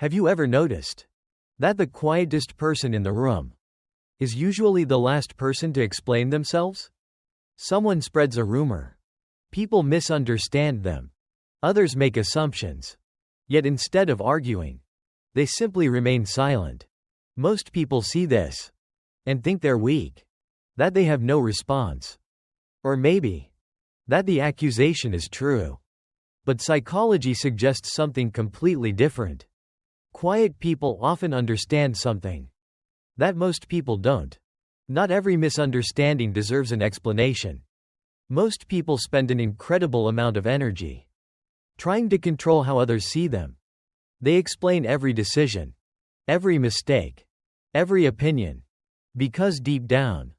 Have you ever noticed that the quietest person in the room is usually the last person to explain themselves? Someone spreads a rumor. People misunderstand them. Others make assumptions. Yet instead of arguing, they simply remain silent. Most people see this and think they're weak, that they have no response. Or maybe that the accusation is true. But psychology suggests something completely different. Quiet people often understand something that most people don't. Not every misunderstanding deserves an explanation. Most people spend an incredible amount of energy trying to control how others see them. They explain every decision, every mistake, every opinion, because deep down,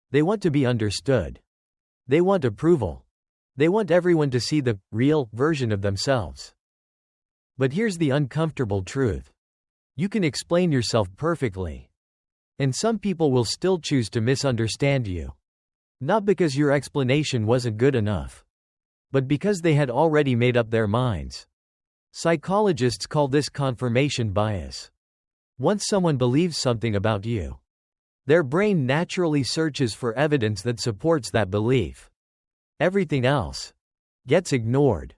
they want to be understood. They want approval. They want everyone to see the real version of themselves. But here's the uncomfortable truth. You can explain yourself perfectly, and some people will still choose to misunderstand you. Not because your explanation wasn't good enough, but because they had already made up their minds. Psychologists call this confirmation bias. Once someone believes something about you, their brain naturally searches for evidence that supports that belief. Everything else gets ignored.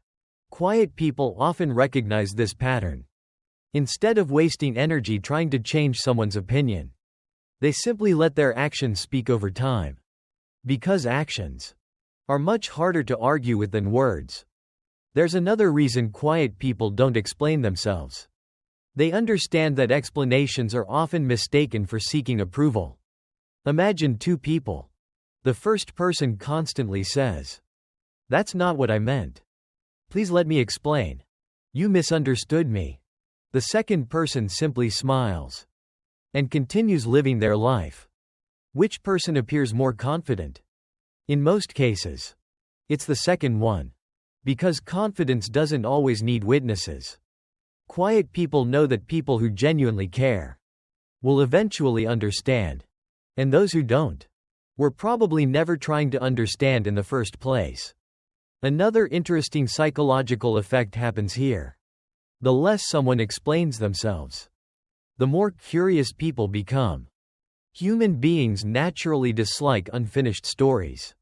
Quiet people often recognize this pattern. Instead of wasting energy trying to change someone's opinion, they simply let their actions speak over time. Because actions are much harder to argue with than words. There's another reason quiet people don't explain themselves. They understand that explanations are often mistaken for seeking approval. Imagine two people. The first person constantly says, "That's not what I meant. Please let me explain. You misunderstood me." The second person simply smiles and continues living their life. Which person appears more confident? In most cases, it's the second one. Because confidence doesn't always need witnesses. Quiet people know that people who genuinely care will eventually understand. And those who don't were probably never trying to understand in the first place. Another interesting psychological effect happens here. The less someone explains themselves, the more curious people become. Human beings naturally dislike unfinished stories.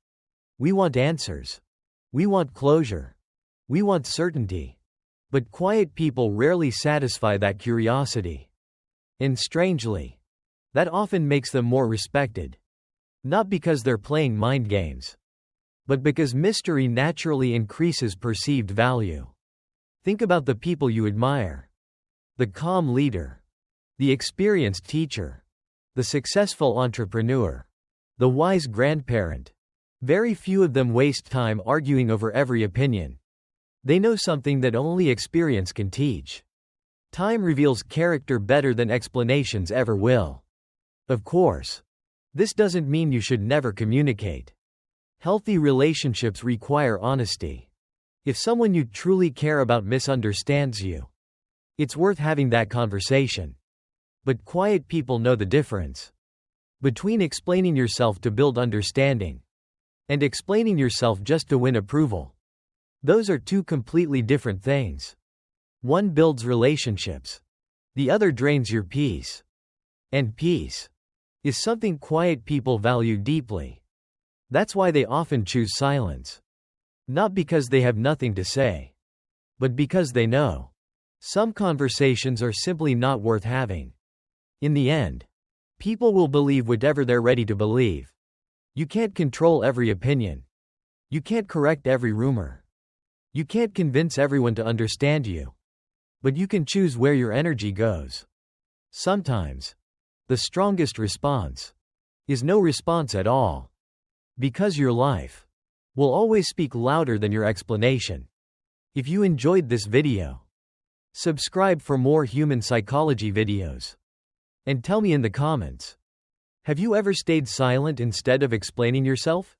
We want answers. We want closure. We want certainty. But quiet people rarely satisfy that curiosity. And strangely, that often makes them more respected. Not because they're playing mind games, but because mystery naturally increases perceived value. Think about the people you admire. The calm leader, the experienced teacher, the successful entrepreneur, the wise grandparent. Very few of them waste time arguing over every opinion. They know something that only experience can teach. Time reveals character better than explanations ever will. Of course, this doesn't mean you should never communicate. Healthy relationships require honesty. If someone you truly care about misunderstands you, it's worth having that conversation. But quiet people know the difference between explaining yourself to build understanding and explaining yourself just to win approval. Those are two completely different things. One builds relationships. The other drains your peace. And peace is something quiet people value deeply. That's why they often choose silence. Not because they have nothing to say, but because they know some conversations are simply not worth having. In the end, people will believe whatever they're ready to believe. You can't control every opinion. You can't correct every rumor. You can't convince everyone to understand you. But you can choose where your energy goes. Sometimes, the strongest response is no response at all. Because your life will always speak louder than your explanation. If you enjoyed this video, subscribe for more human psychology videos. And tell me in the comments, have you ever stayed silent instead of explaining yourself?